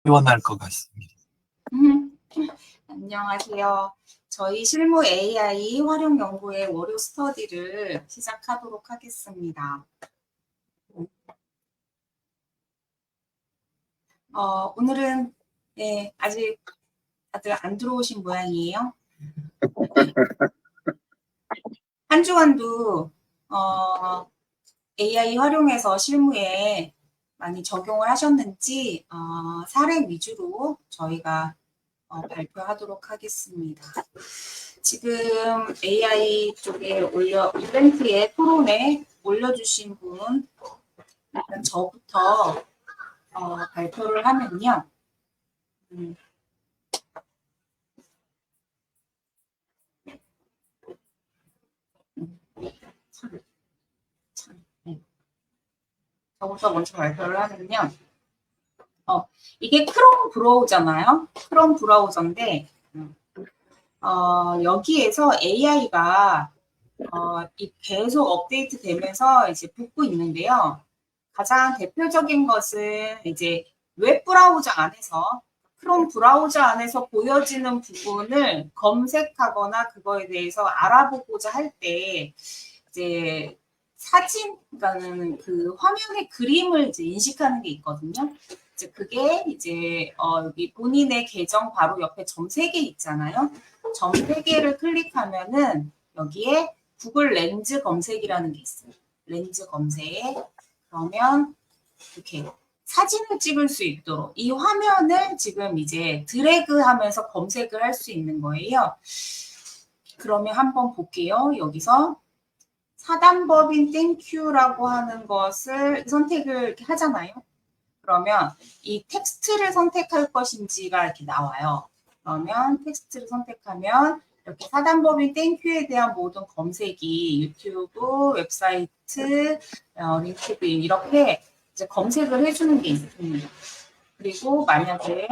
원할 것 같습니다. 안녕하세요. 저희 실무 AI 활용 연구의 월요 스터디를 시작하도록 하겠습니다. 오늘은 아직 다들 안 들어오신 모양이에요. 한 주간도 AI 활용해서 실무에 많이 적용을 하셨는지 사례 위주로 저희가 발표하도록 하겠습니다. 지금 AI 쪽에 이벤트에 토론에 올려주신 분, 일단 저부터 발표를 하면요. 저부터 먼저 발표를 하면요. 이게 크롬 브라우저잖아요. 크롬 브라우저인데, 여기에서 AI가 계속 업데이트 되면서 이제 붙고 있는데요. 가장 대표적인 것은 이제 웹 브라우저 안에서 크롬 브라우저 안에서 보여지는 부분을 검색하거나 그거에 대해서 알아보고자 할 때 이제 사진, 그러니까는 그 화면의 그림을 이제 인식하는 게 있거든요. 이제 그게 이제 여기 본인의 계정 바로 옆에 점 3개 있잖아요. 점 3개를 클릭하면은 여기에 구글 렌즈 검색이라는 게 있어요. 렌즈 검색. 그러면 이렇게 사진을 찍을 수 있도록 이 화면을 지금 이제 드래그하면서 검색을 할 수 있는 거예요. 그러면 한번 볼게요. 여기서 사단법인 땡큐라고 하는 것을 선택을 이렇게 하잖아요. 그러면 이 텍스트를 선택할 것인지가 이렇게 나와요. 그러면 텍스트를 선택하면 이렇게 사단법인 땡큐에 대한 모든 검색이 유튜브, 웹사이트, 링크드인 이렇게 이제 검색을 해주는 게 있습니다. 그리고 만약에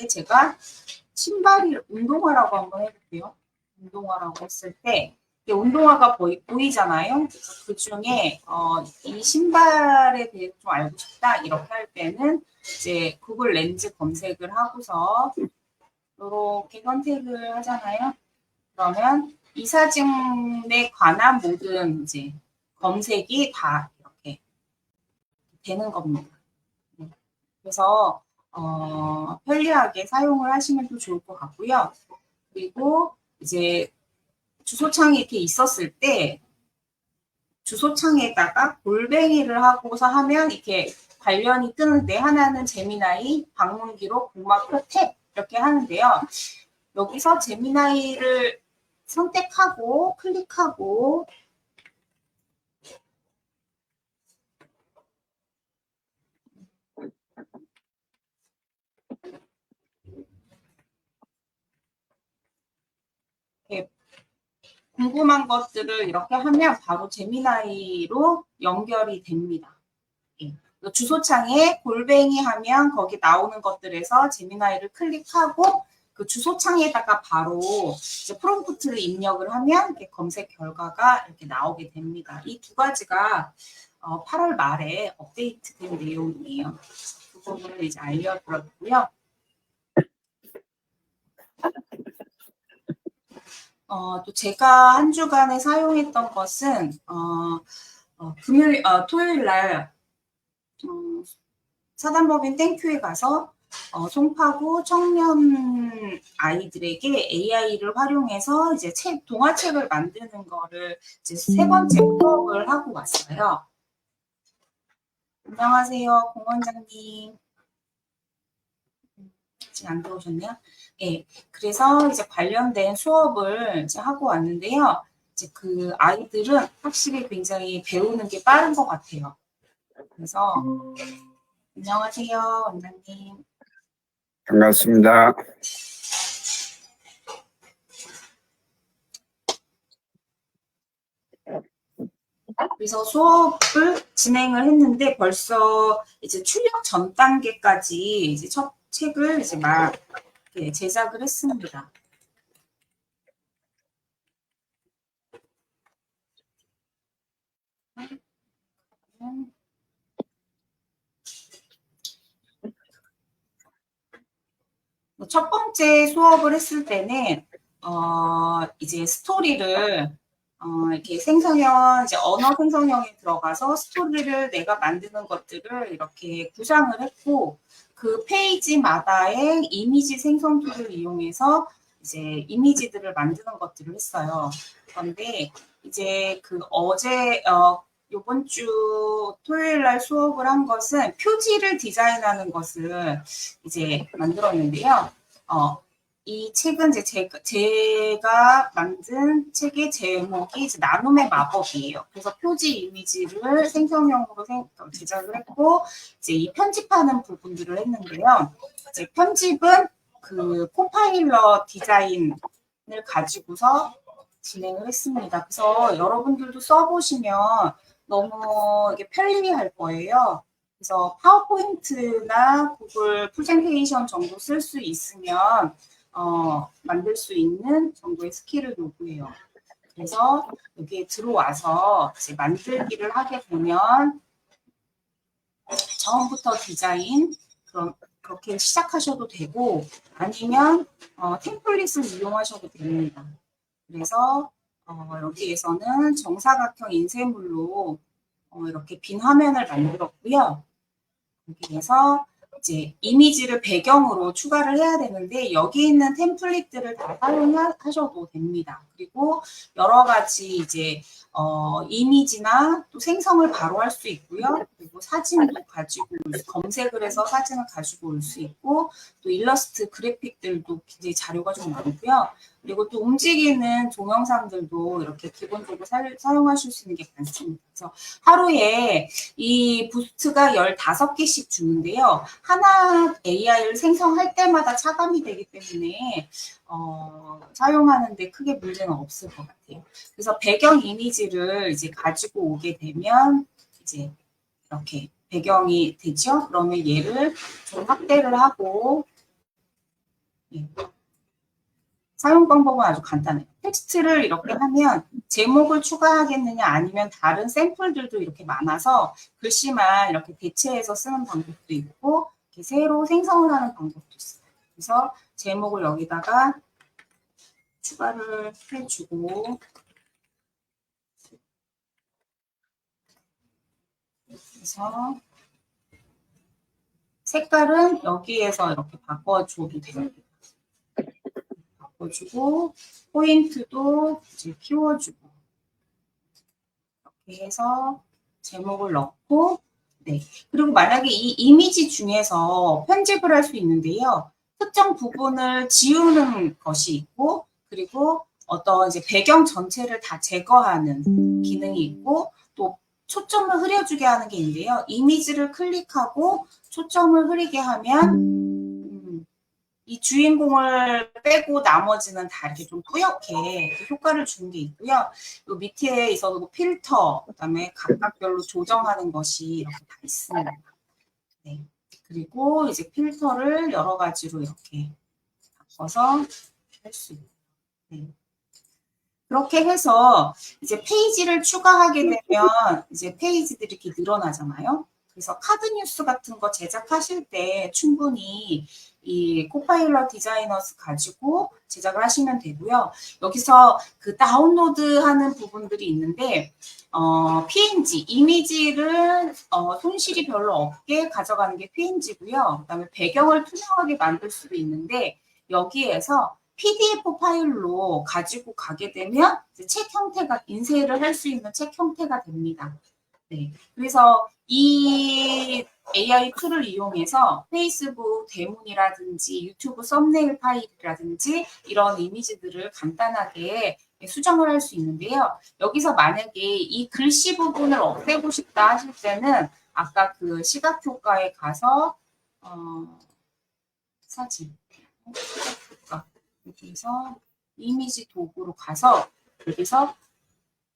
제가 신발이 운동화라고 한번 해볼게요. 운동화라고 했을 때 운동화가 보이잖아요. 그 중에 이 신발에 대해 좀 알고 싶다 이렇게 할 때는 이제 구글 렌즈 검색을 하고서 이렇게 선택을 하잖아요. 그러면 이 사진에 관한 모든 이제 검색이 다 이렇게 되는 겁니다. 그래서 편리하게 사용을 하시면 또 좋을 것 같고요. 그리고 이제 주소창이 이렇게 있었을 때 주소창에다가 골뱅이를 하고서 하면 이렇게 관련이 뜨는데 하나는 제미나이, 방문 기록, 북마크 탭 이렇게 하는데요. 여기서 제미나이를 선택하고 클릭하고 이렇게 궁금한 것들을 이렇게 하면 바로 제미나이로 연결이 됩니다. 주소창에 골뱅이 하면 거기 나오는 것들에서 제미나이를 클릭하고 그 주소창에다가 바로 이제 프롬프트를 입력을 하면 이렇게 검색 결과가 이렇게 나오게 됩니다. 이 두 가지가 8월 말에 업데이트된 내용이에요. 그 부분을 이제 알려드렸고요. 또 제가 한 주간에 사용했던 것은 토요일 날 사단법인 땡큐에 가서 송파구 청년 아이들에게 AI를 활용해서 이제 동화책을 만드는 거를 이제 3번째 수업을 하고 왔어요. 안녕하세요, 공원장님. 아직 안 들어오셨네요. 네, 그래서 이제 관련된 수업을 이제 하고 왔는데요. 이제 그 아이들은 확실히 굉장히 배우는 게 빠른 것 같아요. 그래서 안녕하세요, 원장님. 반갑습니다. 그래서 수업을 진행을 했는데 벌써 이제 출력 전 단계까지 이제 첫 책을 이제 막 제작을 했습니다. 첫 번째 수업을 했을 때는 이제 스토리를 이렇게 생성형, 이제 언어 생성형에 들어가서 스토리를 내가 만드는 것들을 이렇게 구상을 했고, 그 페이지마다의 이미지 생성 툴을 이용해서 이제 이미지들을 만드는 것들을 했어요. 그런데 이제 그 요번 주 토요일 날 수업을 한 것은 표지를 디자인하는 것을 이제 만들었는데요. 이 책은 이제 제가 만든 책의 제목이 이제 나눔의 마법이에요. 그래서 표지 이미지를 생성형으로 제작을 했고, 이제 이 편집하는 부분들을 했는데요. 이제 편집은 그 코파일럿 디자인을 가지고서 진행을 했습니다. 그래서 여러분들도 써보시면 너무 이게 편리할 거예요. 그래서 파워포인트나 구글 프레젠테이션 정도 쓸 수 있으면 만들 수 있는 정도의 스킬을 요구해요. 그래서 여기에 들어와서 이제 만들기를 하게 되면 처음부터 디자인 그렇게 시작하셔도 되고 아니면 템플릿을 이용하셔도 됩니다. 그래서 여기에서는 정사각형 인쇄물로 이렇게 빈 화면을 만들었고요. 여기에서 이제 이미지를 배경으로 추가를 해야 되는데 여기 있는 템플릿들을 다 사용하셔도 됩니다. 그리고 여러 가지 이제 이미지나 또 생성을 바로 할 수 있고요. 그리고 사진도 가지고 검색을 해서 사진을 가지고 올 수 있고 또 일러스트 그래픽들도 굉장히 자료가 좀 많고요. 그리고 또 움직이는 동영상들도 이렇게 기본적으로 사용하실 수 있는 게 많습니다. 그래서 하루에 이 부스트가 15개씩 주는데요. 하나 AI를 생성할 때마다 차감이 되기 때문에 사용하는데 크게 문제는 없을 것 같아요. 그래서 배경 이미지를 이제 가지고 오게 되면 이제 이렇게 배경이 되죠. 그러면 얘를 좀 확대를 하고 예. 사용 방법은 아주 간단해요. 텍스트를 이렇게 하면 제목을 추가하겠느냐 아니면 다른 샘플들도 이렇게 많아서 글씨만 이렇게 대체해서 쓰는 방법도 있고 이렇게 새로 생성을 하는 방법도 있어요. 그래서 제목을 여기다가 추가를 해주고 그래서 색깔은 여기에서 이렇게 바꿔줘도 됩니다. 바꿔주고 포인트도 이제 키워주고 이렇게 해서 제목을 넣고 네. 그리고 만약에 이 이미지 중에서 편집을 할 수 있는데요. 특정 부분을 지우는 것이 있고 그리고 어떤 이제 배경 전체를 다 제거하는 기능이 있고 또 초점을 흐려주게 하는 게 있는데요. 이미지를 클릭하고 초점을 흐리게 하면 이 주인공을 빼고 나머지는 다 이렇게 좀 뿌옇게 효과를 주는 게 있고요. 요 밑에 있어도 뭐 필터, 그다음에 각각별로 조정하는 것이 이렇게 다 있습니다. 네. 그리고 이제 필터를 여러 가지로 이렇게 바꿔서 할 수 있고. 네. 그렇게 해서 이제 페이지를 추가하게 되면 이제 페이지들이 이렇게 늘어나잖아요. 그래서 카드 뉴스 같은 거 제작하실 때 충분히 이 코파일럿 디자이너스 가지고 제작을 하시면 되고요. 여기서 그 다운로드하는 부분들이 있는데 PNG 이미지를 손실이 별로 없게 가져가는 게 PNG고요. 그다음에 배경을 투명하게 만들 수도 있는데 여기에서 PDF 파일로 가지고 가게 되면 책 형태가 인쇄를 할 수 있는 책 형태가 됩니다. 네, 그래서 이 AI 툴을 이용해서 페이스북 대문이라든지 유튜브 썸네일 파일이라든지 이런 이미지들을 간단하게 수정을 할 수 있는데요. 여기서 만약에 이 글씨 부분을 없애고 싶다 하실 때는 아까 그 시각 효과에 가서 사진 효과 여기서 이미지 도구로 가서 여기서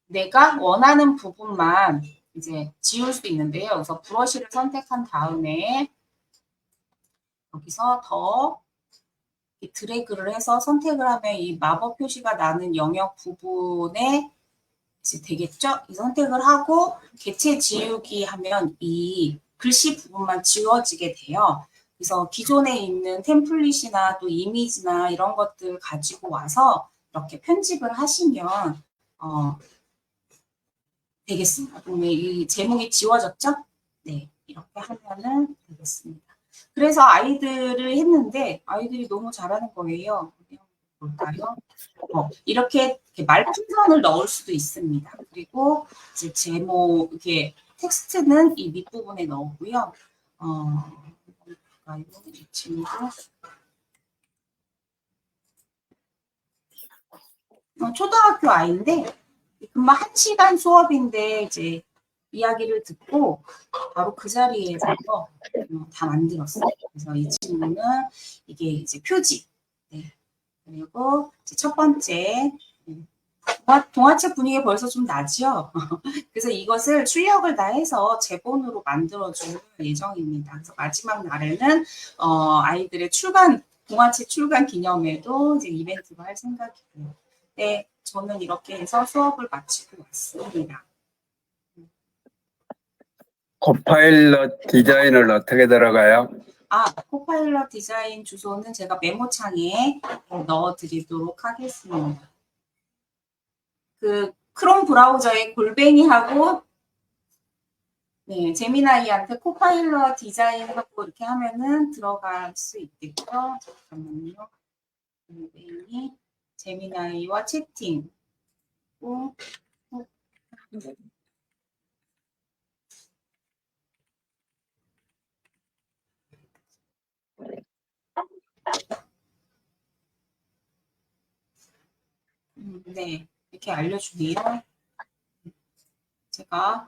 내가 원하는 부분만 이제 지울 수 있는데요. 그래서 브러쉬를 선택한 다음에 여기서 더 드래그를 해서 선택을 하면 이 마법 표시가 나는 영역 부분에 이제 되겠죠? 이 선택을 하고 개체 지우기 하면 이 글씨 부분만 지워지게 돼요. 그래서 기존에 있는 템플릿이나 또 이미지나 이런 것들 가지고 와서 이렇게 편집을 하시면 되겠습니다. 그러면 이 제목이 지워졌죠? 네, 이렇게 하면은 되겠습니다. 그래서 아이들을 했는데 아이들이 너무 잘하는 거예요. 볼까요? 이렇게 말풍선을 넣을 수도 있습니다. 그리고 이제 제목 이렇게 텍스트는 이 밑부분에 넣었고요. 이 친구 초등학교 아이인데 금방 1시간 수업인데 이제 이야기를 듣고 바로 그 자리에서 다 만들었어요. 그래서 이 친구는 이게 이제 표지. 네. 그리고 이제 첫 번째 동화책 분위기 벌써 좀 나죠. 그래서 이것을 출력을 다 해서 제본으로 만들어줄 예정입니다. 그래서 마지막 날에는 아이들의 동화책 출간 기념회도 이제 이벤트로 할 생각이고요. 네, 저는 이렇게 해서 수업을 마치고 왔습니다. 코파일럿 디자인을 어떻게 들어가요? 코파일럿 디자인 주소는 제가 메모창에 넣어드리도록 하겠습니다. 그 크롬 브라우저에 골뱅이하고 네, 제미나이한테 코파일럿 디자인하고 이렇게 하면은 들어갈 수 있겠죠? 잠깐만요. 골뱅이 제미나이와 채팅. 네, 이렇게 알려주네요. 제가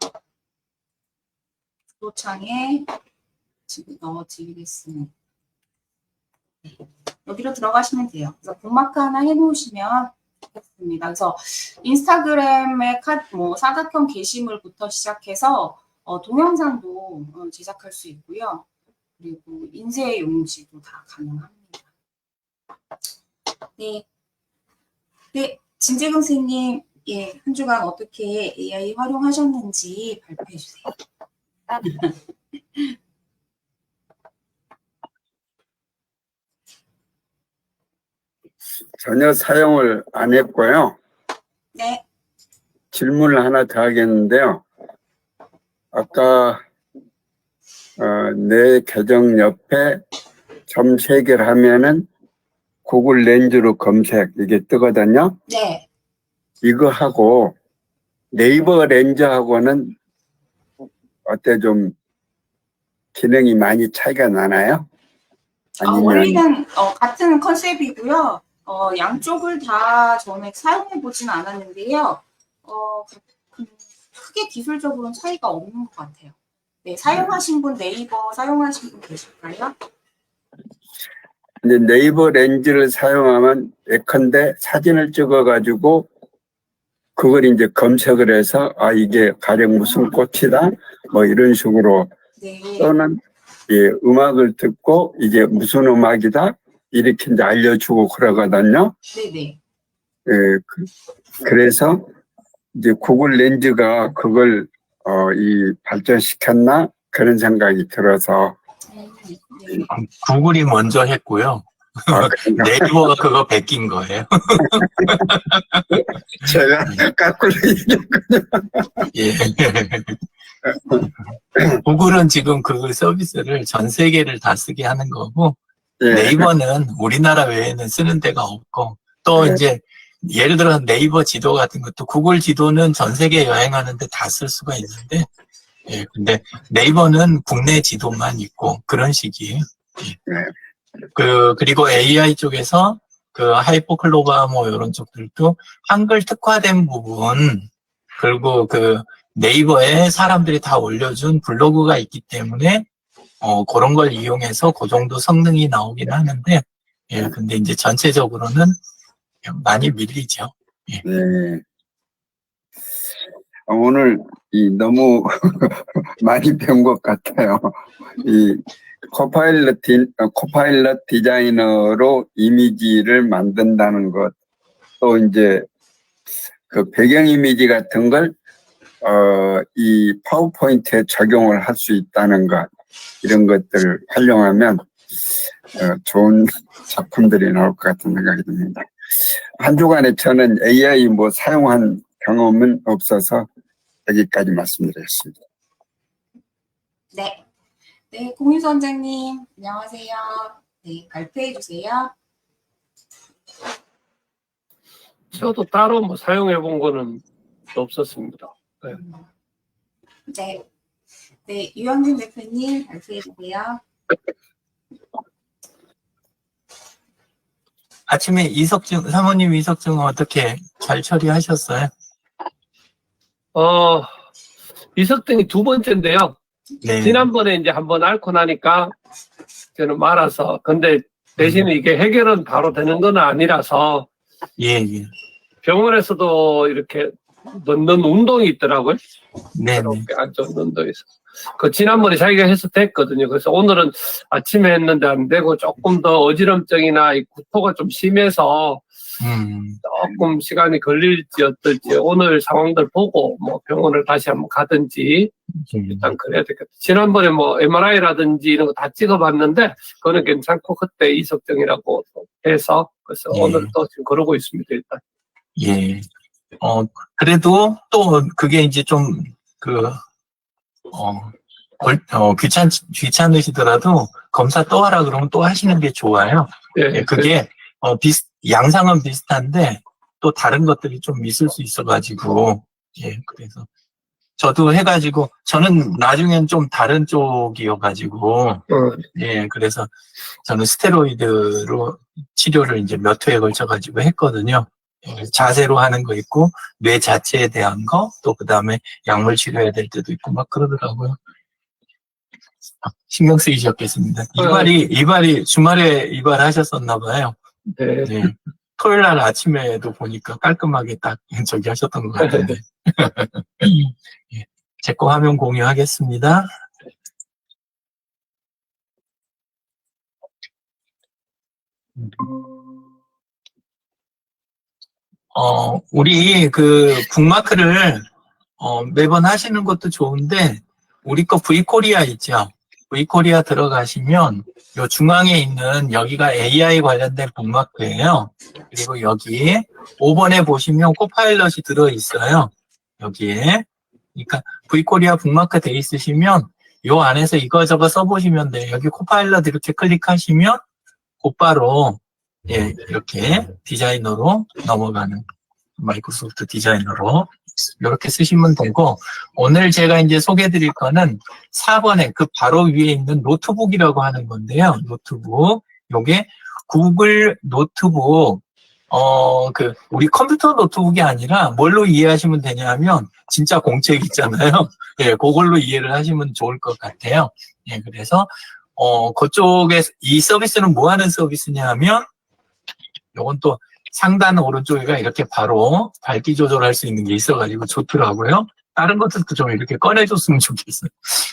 주소창에 지금 넣어드리겠습니다. 네, 여기로 들어가시면 돼요. 그래서 북마크 하나 해놓으시면 좋겠습니다. 그래서 인스타그램의 사각형 게시물부터 시작해서 동영상도 제작할 수 있고요. 그리고 인쇄 용지도 다 가능합니다. 네. 네, 진재근 선생님, 예, 한 주간 어떻게 AI 활용하셨는지 발표해 주세요. 전혀 사용을 안 했고요. 네. 질문을 하나 더 하겠는데요. 아까 내 계정 옆에 점 3개를 하면은 구글 렌즈로 검색 이게 뜨거든요. 네. 이거 하고 네이버 렌즈하고는 어때 좀 기능이 많이 차이가 나나요? 아니면 원리는 같은 컨셉이고요. 양쪽을 다 저는 사용해 보진 않았는데요. 크게 기술적으로는 차이가 없는 것 같아요. 네, 사용하신 분 네이버 사용하신 분 계실까요? 근데 네이버 렌즈를 사용하면 예컨대 사진을 찍어가지고 그걸 이제 검색을 해서 이게 가령 무슨 꽃이다 뭐 이런 식으로 네. 또는 예, 음악을 듣고 이게 무슨 음악이다 이렇게 이제 알려주고 그러거든요. 네네. 예, 그래서 이제 구글 렌즈가 그걸 발전시켰나 그런 생각이 들어서 구글이 먼저 했고요. 네이버가 그거 베낀 거예요. 제가 거꾸로 얘기했군요. 예. 구글은 지금 그 서비스를 전 세계를 다 쓰게 하는 거고, 예. 네이버는 우리나라 외에는 쓰는 데가 없고, 또 네. 이제 예를 들어 네이버 지도 같은 것도 구글 지도는 전 세계 여행하는데 다 쓸 수가 있는데, 예, 근데 네이버는 국내 지도만 있고 그런 식이에요. 예. 그리고 AI 쪽에서 그 하이퍼클로바 뭐 이런 쪽들도 한글 특화된 부분, 그리고 그 네이버에 사람들이 다 올려준 블로그가 있기 때문에 그런 걸 이용해서 그 정도 성능이 나오긴 하는데, 예, 근데 이제 전체적으로는 많이 밀리죠. 예. 네. 오늘 너무 많이 배운 것 같아요. 이 코파일럿 디자이너로 이미지를 만든다는 것, 또 이제 그 배경 이미지 같은 걸 이 파워포인트에 적용을 할 수 있다는 것, 이런 것들을 활용하면 좋은 작품들이 나올 것 같은 생각이 듭니다. 한 주간에 저는 AI 뭐 사용한 경험은 없어서 여기까지 말씀드리겠습니다. 네. 네, 공윤 선생님, 안녕하세요. 네, 발표해 주세요. 저도 따로 뭐 사용해 본 거는 없었습니다. 네. 네. 네, 유영진 대표님, 발표해 주세요. 아침에 사모님 이석증 어떻게 잘 처리하셨어요? 이석등이 두 번째인데요. 네. 지난번에 이제 한번 앓고 나니까 저는 말아서, 근데 대신에 이게 해결은 바로 되는 건 아니라서 예, 예. 병원에서도 이렇게 넣는 운동이 있더라고요. 네, 네. 이렇게 앉은 운동에서. 그 지난번에 자기가 해서 됐거든요. 그래서 오늘은 아침에 했는데 안 되고 조금 더 어지럼증이나 이 구토가 좀 심해서 조금 시간이 걸릴지 어떨지 오늘 상황들 보고 뭐 병원을 다시 한번 가든지 일단 그래야 되겠다. 지난번에 뭐 MRI라든지 이런 거 다 찍어봤는데 그거는 괜찮고 그때 이석증이라고 해서 그래서 예. 오늘 또 지금 그러고 있습니다. 일단. 예. 그래도 또 그게 이제 좀 귀찮으시더라도 검사 또 하라 그러면 또 하시는 게 좋아요. 예, 그게, 양상은 비슷한데 또 다른 것들이 좀 있을 수 있어가지고, 예, 그래서 저도 해가지고, 저는 나중엔 좀 다른 쪽이어가지고, 예, 그래서 저는 스테로이드로 치료를 이제 몇 회에 걸쳐가지고 했거든요. 자세로 하는 거 있고, 뇌 자체에 대한 거, 또 그 다음에 약물 치료해야 될 때도 있고, 막 그러더라고요. 신경 쓰이셨겠습니다. 이발이 주말에 이발하셨었나봐요. 네. 네. 토요일 날 아침에도 보니까 깔끔하게 딱 저기 하셨던 것 같은데. 예. 제 거 화면 공유하겠습니다. 우리 북마크를, 매번 하시는 것도 좋은데, 우리 거 V코리아 있죠? V코리아 들어가시면, 요 중앙에 있는 여기가 AI 관련된 북마크예요. 그리고 여기 5번에 보시면 코파일럿이 들어있어요. 여기에. 그러니까 V코리아 북마크 돼 있으시면, 요 안에서 이거저거 써보시면 돼요. 여기 코파일럿 이렇게 클릭하시면, 곧바로 예, 이렇게 디자이너로 넘어가는 마이크로소프트 디자이너로 이렇게 쓰시면 되고 오늘 제가 이제 소개해 드릴 거는 4번에 그 바로 위에 있는 노트북이라고 하는 건데요. 노트북. 요게 구글 노트북 우리 컴퓨터 노트북이 아니라 뭘로 이해하시면 되냐면 진짜 공책 있잖아요. 예, 그걸로 이해를 하시면 좋을 것 같아요. 예, 그래서 그쪽에 이 서비스는 뭐 하는 서비스냐 하면 요건 또 상단 오른쪽에가 이렇게 바로 밝기 조절할 수 있는 게 있어가지고 좋더라고요. 다른 것들도 좀 이렇게 꺼내줬으면 좋겠어요.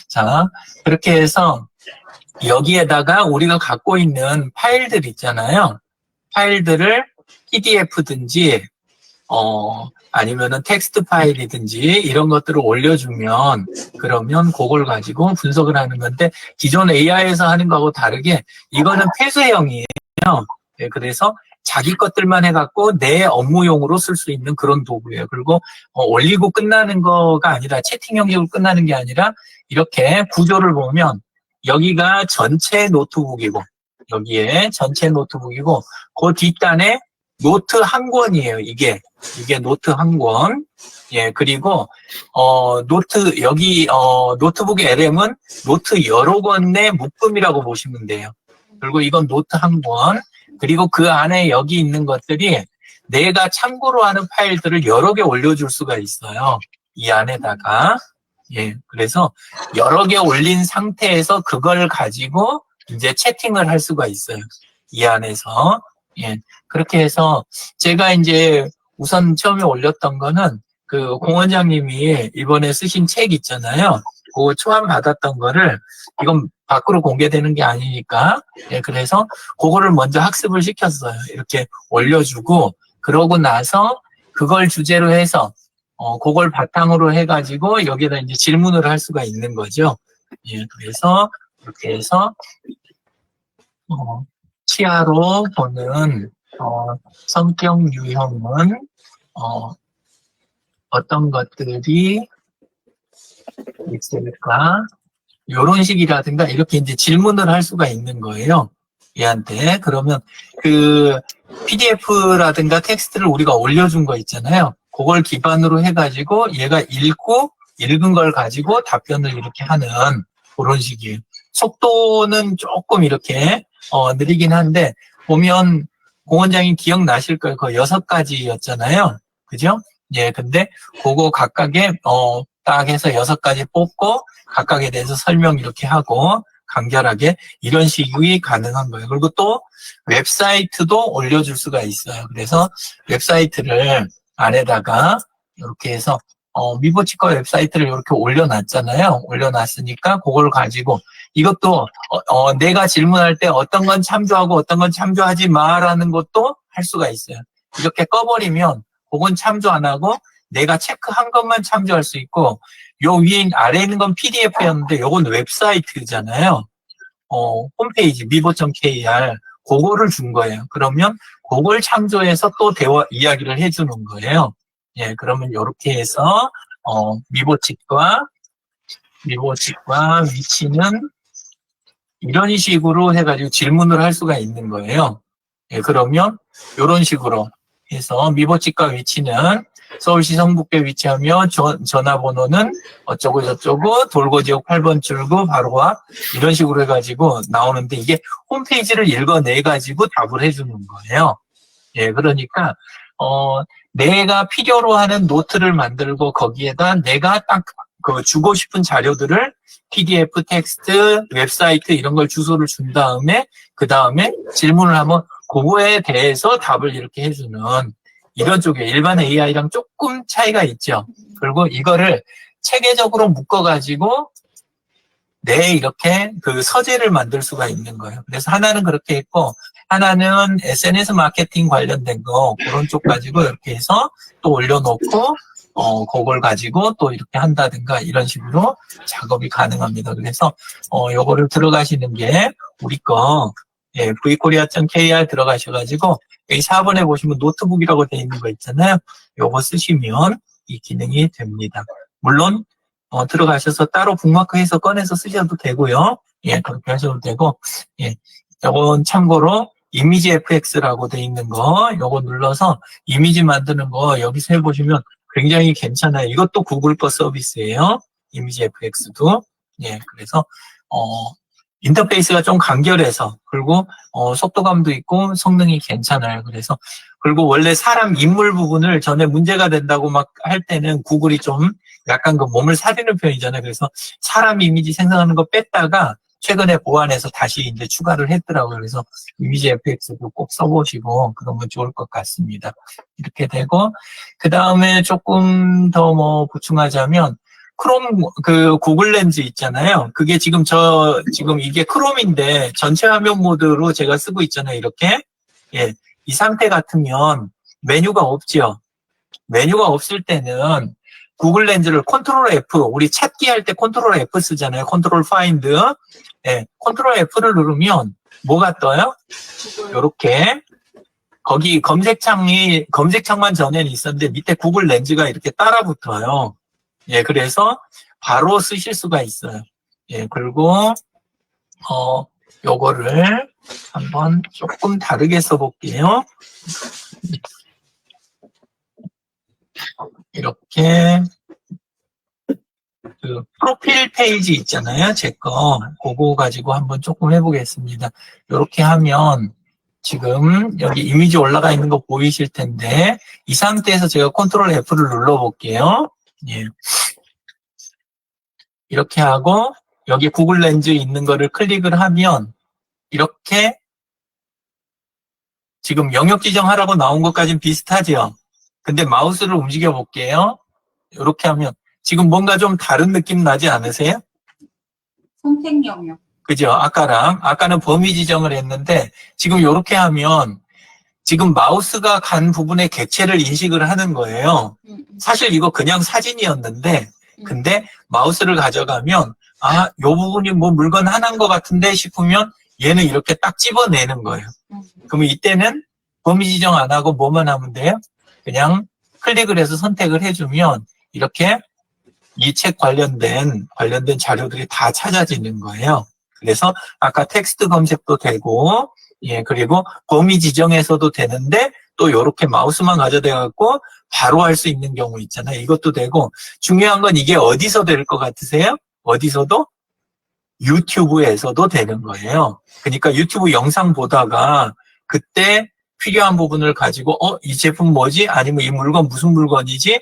자, 그렇게 해서 여기에다가 우리가 갖고 있는 파일들 있잖아요. 파일들을 PDF든지 아니면은 텍스트 파일이든지 이런 것들을 올려주면 그러면 그걸 가지고 분석을 하는 건데 기존 AI에서 하는 거하고 다르게 이거는 폐쇄형이에요. 네, 그래서 자기 것들만 해갖고 내 업무용으로 쓸 수 있는 그런 도구예요. 그리고 올리고 끝나는 거가 아니라 채팅 형식으로 끝나는 게 아니라 이렇게 구조를 보면 여기가 전체 노트북이고 여기에 전체 노트북이고 그 뒷단에 노트 한 권이에요. 이게 노트 한 권. 예, 그리고 노트북의 LM은 노트 여러 권의 묶음이라고 보시면 돼요. 그리고 이건 노트 한 권. 그리고 그 안에 여기 있는 것들이 내가 참고로 하는 파일들을 여러 개 올려줄 수가 있어요. 이 안에다가. 예, 그래서 여러 개 올린 상태에서 그걸 가지고 이제 채팅을 할 수가 있어요. 이 안에서. 예, 그렇게 해서 제가 이제 우선 처음에 올렸던 거는 공 원장님이 이번에 쓰신 책 있잖아요. 그거 초안 받았던 거를 이건 밖으로 공개되는 게 아니니까 예, 그래서 그거를 먼저 학습을 시켰어요. 이렇게 올려주고 그러고 나서 그걸 주제로 해서 그걸 바탕으로 해가지고 여기다 이제 질문을 할 수가 있는 거죠. 예, 그래서 이렇게 해서 치아로 보는 성격 유형은 어떤 것들이 있을까? 요런 식이라든가 이렇게 이제 질문을 할 수가 있는 거예요. 얘한테. 그러면 그 PDF라든가 텍스트를 우리가 올려준 거 있잖아요. 그걸 기반으로 해가지고 얘가 읽은 걸 가지고 답변을 이렇게 하는 그런 식이에요. 속도는 조금 이렇게 느리긴 한데 보면 공원장님 기억나실 거예요. 그 6가지였잖아요. 그죠? 예, 근데 그거 각각의 딱 해서 6가지 뽑고 각각에 대해서 설명 이렇게 하고 간결하게 이런 식이 가능한 거예요. 그리고 또 웹사이트도 올려줄 수가 있어요. 그래서 웹사이트를 안에다가 이렇게 해서 미보치과 웹사이트를 이렇게 올려놨잖아요. 올려놨으니까 그걸 가지고 이것도 내가 질문할 때 어떤 건 참조하고 어떤 건 참조하지 마라는 것도 할 수가 있어요. 이렇게 꺼버리면 그건 참조 안 하고 내가 체크한 것만 참조할 수 있고 요 위에 아래에 있는 건 PDF였는데 요건 웹사이트잖아요. 홈페이지 미보.kr 그거를 준 거예요. 그러면 그걸 참조해서 또 이야기를 해주는 거예요. 예, 그러면 요렇게 해서 미보치과 위치는 이런 식으로 해가지고 질문을 할 수가 있는 거예요. 예, 그러면 요런 식으로 해서 미보치과 위치는 서울시 성북구에 위치하며 전화번호는 어쩌고 저쩌고 돌고지역 8번 출구 바로 앞 이런 식으로 해가지고 나오는데 이게 홈페이지를 읽어내가지고 답을 해주는 거예요. 예, 그러니까 내가 필요로 하는 노트를 만들고 거기에다 내가 딱 그 주고 싶은 자료들을 PDF, 텍스트, 웹사이트 이런 걸 주소를 준 다음에 그 다음에 질문을 하면 그거에 대해서 답을 이렇게 해주는 이런 쪽에 일반 AI랑 조금 차이가 있죠. 그리고 이거를 체계적으로 묶어가지고 이렇게 그 서재를 만들 수가 있는 거예요. 그래서 하나는 그렇게 했고 하나는 SNS 마케팅 관련된 거 그런 쪽 가지고 이렇게 해서 또 올려놓고 그걸 가지고 또 이렇게 한다든가 이런 식으로 작업이 가능합니다. 그래서 요거를 들어가시는 게 우리 거 예, vkorea.kr 들어가셔가지고 여기 4번에 보시면 노트북이라고 되어 있는 거 있잖아요. 요거 쓰시면 이 기능이 됩니다. 물론 들어가셔서 따로 북마크해서 꺼내서 쓰셔도 되고요. 예, 그렇게 하셔도 되고 예, 요건 참고로 이미지 FX라고 되어 있는 거 요거 눌러서 이미지 만드는 거 여기서 해보시면 굉장히 괜찮아요. 이것도 구글 거 서비스예요. 이미지 FX도. 예, 그래서 인터페이스가 좀 간결해서 그리고 속도감도 있고 성능이 괜찮아요. 그래서 그리고 원래 사람 인물 부분을 전에 문제가 된다고 막 할 때는 구글이 좀 약간 그 몸을 사리는 편이잖아요. 그래서 사람 이미지 생성하는 거 뺐다가 최근에 보완해서 다시 이제 추가를 했더라고요. 그래서 이미지 FX도 꼭 써보시고 그러면 좋을 것 같습니다. 이렇게 되고 그 다음에 조금 더 보충하자면 크롬 그 구글 렌즈 있잖아요. 그게 지금 지금 이게 크롬인데 전체 화면 모드로 제가 쓰고 있잖아요. 이렇게 예, 이 상태 같으면 메뉴가 없죠. 메뉴가 없을 때는 구글 렌즈를 컨트롤 F, 우리 찾기 할 때 컨트롤 F 쓰잖아요. 컨트롤 파인드. 예, 컨트롤 F를 누르면 뭐가 떠요? 요렇게. 거기 검색창만 전에는 있었는데 밑에 구글 렌즈가 이렇게 따라 붙어요. 예, 그래서 바로 쓰실 수가 있어요. 예, 그리고, 요거를 한번 조금 다르게 써볼게요. 이렇게 그 프로필 페이지 있잖아요. 제 거 그거 가지고 한번 조금 해보겠습니다. 이렇게 하면 지금 여기 이미지 올라가 있는 거 보이실 텐데 이 상태에서 제가 컨트롤 F를 눌러볼게요. 예. 이렇게 하고 여기 구글 렌즈 있는 거를 클릭을 하면 이렇게 지금 영역 지정하라고 나온 것까지는 비슷하죠. 근데 마우스를 움직여 볼게요. 이렇게 하면 지금 뭔가 좀 다른 느낌 나지 않으세요? 선택 영역. 그죠? 아까는 범위 지정을 했는데 지금 이렇게 하면 지금 마우스가 간 부분의 객체를 인식을 하는 거예요. 사실 이거 그냥 사진이었는데 근데 마우스를 가져가면 요 부분이 뭐 물건 하나인 것 같은데 싶으면 얘는 이렇게 딱 집어내는 거예요. 그러면 이때는 범위 지정 안 하고 뭐만 하면 돼요? 그냥 클릭을 해서 선택을 해주면 이렇게 이 책 관련된 자료들이 다 찾아지는 거예요. 그래서 아까 텍스트 검색도 되고, 예, 그리고 범위 지정에서도 되는데 또 이렇게 마우스만 가져다 갖고 바로 할 수 있는 경우 있잖아요. 이것도 되고, 중요한 건 이게 어디서 될 것 같으세요? 어디서도? 유튜브에서도 되는 거예요. 그러니까 유튜브 영상 보다가 그때 필요한 부분을 가지고 이 제품 뭐지? 아니면 이 물건 무슨 물건이지?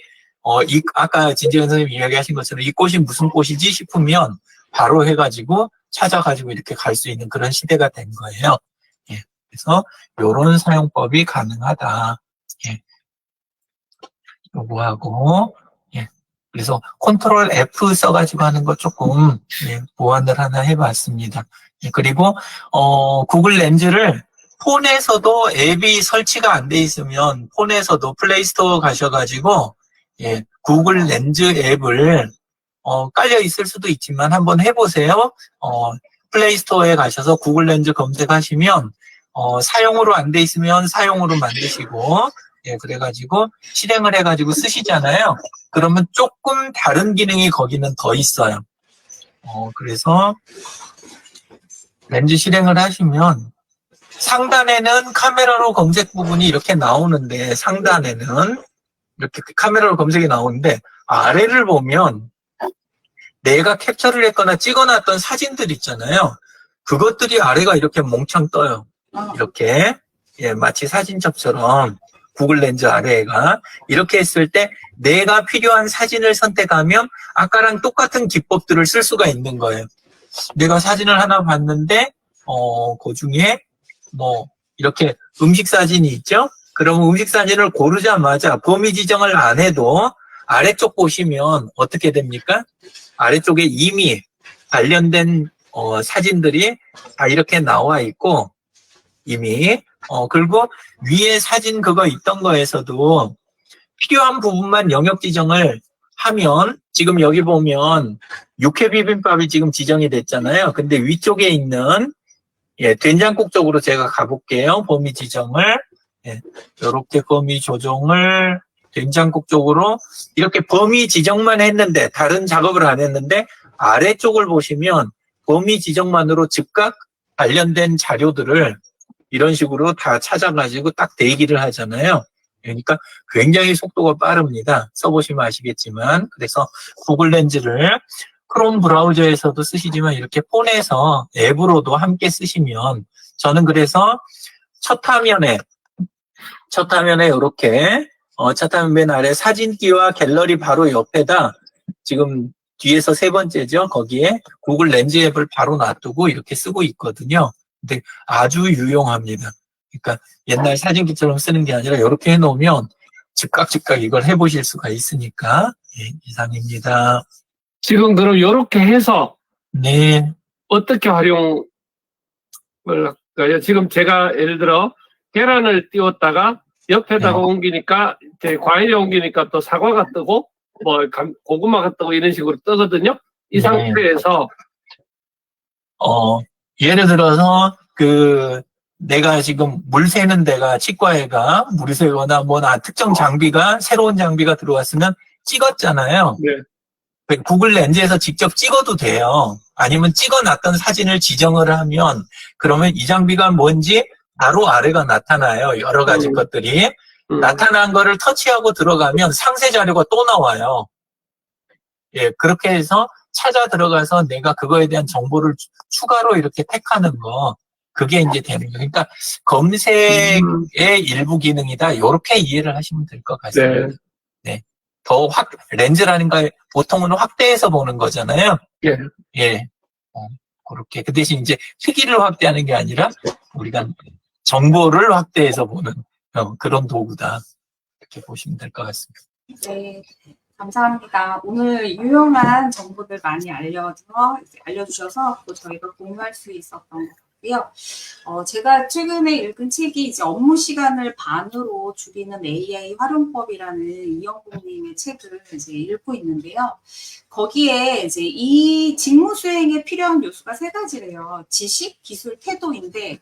아까 진재현 선생님이 이야기하신 것처럼 이 꽃이 무슨 꽃이지 싶으면 바로 해가지고 찾아가지고 이렇게 갈 수 있는 그런 시대가 된 거예요. 예. 그래서 이런 사용법이 가능하다. 예. 요거하고, 예. 그래서 컨트롤 F 써가지고 하는 거 조금, 예, 보완을 하나 해봤습니다. 예. 그리고, 구글 렌즈를 폰에서도 앱이 설치가 안 돼 있으면 폰에서도 플레이스토어 가셔가지고, 예, 구글 렌즈 앱을, 깔려 있을 수도 있지만 한번 해보세요. 플레이스토어에 가셔서 구글 렌즈 검색하시면, 사용으로 안 돼 있으면 사용으로 만드시고, 예, 그래가지고 실행을 해가지고 쓰시잖아요. 그러면 조금 다른 기능이 거기는 더 있어요. 그래서 렌즈 실행을 하시면 상단에는 카메라로 검색 부분이 이렇게 나오는데 상단에는 이렇게 카메라로 검색이 나오는데 아래를 보면 내가 캡처를 했거나 찍어놨던 사진들 있잖아요. 그것들이 아래가 이렇게 몽창 떠요. 이렇게, 예, 마치 사진첩처럼 구글 렌즈 아래가 이렇게 했을 때 내가 필요한 사진을 선택하면 아까랑 똑같은 기법들을 쓸 수가 있는 거예요. 내가 사진을 하나 봤는데 그 중에 뭐 이렇게 음식 사진이 있죠? 그러면 음식 사진을 고르자마자 범위 지정을 안 해도 아래쪽 보시면 어떻게 됩니까? 아래쪽에 이미 관련된 사진들이 다 이렇게 나와 있고 이미 그리고 위에 사진 그거 있던 거에서도 필요한 부분만 영역 지정을 하면 지금 여기 보면 육회 비빔밥이 지금 지정이 됐잖아요. 근데 위쪽에 있는 예, 된장국 쪽으로 제가 가볼게요. 범위 지정을 예, 이렇게 범위 조정을 된장국 쪽으로 이렇게 범위 지정만 했는데 다른 작업을 안 했는데 아래쪽을 보시면 범위 지정만으로 즉각 관련된 자료들을 이런 식으로 다 찾아가지고 딱 대기를 하잖아요. 그러니까 굉장히 속도가 빠릅니다. 써보시면 아시겠지만. 그래서 구글 렌즈를 크롬 브라우저에서도 쓰시지만 이렇게 폰에서 앱으로도 함께 쓰시면 저는 그래서 첫 화면에 이렇게 첫 화면 맨 아래 사진기와 갤러리 바로 옆에다 지금 뒤에서 세 번째죠. 거기에 구글 렌즈 앱을 바로 놔두고 이렇게 쓰고 있거든요. 근데 아주 유용합니다. 그러니까 옛날 사진기처럼 쓰는 게 아니라 이렇게 해놓으면 즉각 이걸 해보실 수가 있으니까 예, 이상입니다. 지금 그럼 이렇게 해서 네, 어떻게 활용을 할까요? 지금 제가 예를 들어 계란을 띄웠다가 옆에다가 네. 옮기니까 이제 과일에 옮기니까 또 사과가 뜨고 뭐 고구마가 뜨고 이런 식으로 뜨거든요. 이 네. 상태에서 예를 들어서 내가 지금 물 새는 데가 치과에가 물이 새거나 뭐나 특정 장비가 새로운 장비가 들어왔으면 찍었잖아요. 네. 구글 렌즈에서 직접 찍어도 돼요. 아니면 찍어놨던 사진을 지정을 하면 그러면 이 장비가 뭔지 바로 아래가 나타나요. 여러 가지 것들이. 나타난 거를 터치하고 들어가면 상세 자료가 또 나와요. 예, 그렇게 해서 찾아 들어가서 내가 그거에 대한 정보를 추가로 이렇게 택하는 거. 그게 이제 되는 거예요. 그러니까 검색의 일부 기능이다. 이렇게 이해를 하시면 될 것 같습니다. 네. 더 렌즈라는 거 보통은 확대해서 보는 거잖아요. 예. 예. 그렇게. 그 대신 이제 크기를 확대하는 게 아니라 우리가 정보를 확대해서 보는 그런 도구다. 이렇게 보시면 될 것 같습니다. 네, 감사합니다. 오늘 유용한 정보들 많이 알려주셔서 또 저희가 공유할 수 있었던 것 있고요. 제가 최근에 읽은 책이 이제 업무 시간을 반으로 줄이는 AI 활용법이라는 이영국님의 책을 이제 읽고 있는데요. 거기에 이제 이 직무 수행에 필요한 요소가 세 가지래요. 지식, 기술, 태도인데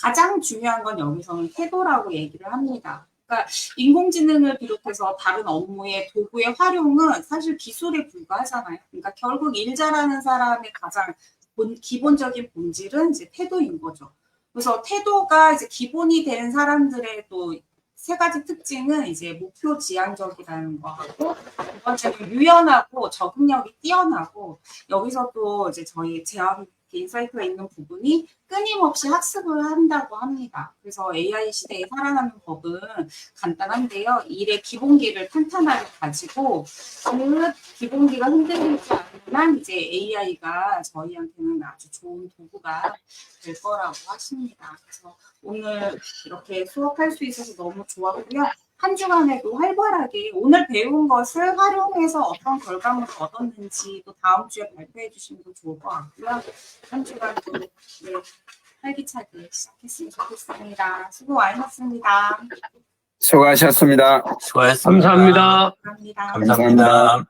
가장 중요한 건 여기서는 태도라고 얘기를 합니다. 그러니까 인공지능을 비롯해서 다른 업무의 도구의 활용은 사실 기술에 불과하잖아요. 그러니까 결국 일 잘하는 사람의 가장 기본적인 본질은 이제 태도인 거죠. 그래서 태도가 이제 기본이 된 사람들의 또 세 가지 특징은 이제 목표 지향적이라는 거하고 두 번째는 유연하고 적응력이 뛰어나고 여기서 또 이제 저희 제안 인사이트가 있는 부분이 끊임없이 학습을 한다고 합니다. 그래서 AI 시대에 살아가는 법은 간단한데요. 일의 기본기를 탄탄하게 가지고 그 기본기가 흔들리지 않으면 이제 AI가 저희한테는 아주 좋은 도구가 될 거라고 하십니다. 그래서 오늘 이렇게 수업할 수 있어서 너무 좋았고요. 한 주간에도 활발하게 오늘 배운 것을 활용해서 어떤 결과물을 얻었는지 또 다음 주에 발표해 주시면 좋을 것 같고요. 한 주간도 네, 활기차게 시작했으면 좋겠습니다. 수고 많으셨습니다. 수고하셨습니다. 수고하셨습니다. 감사합니다. 감사합니다. 감사합니다.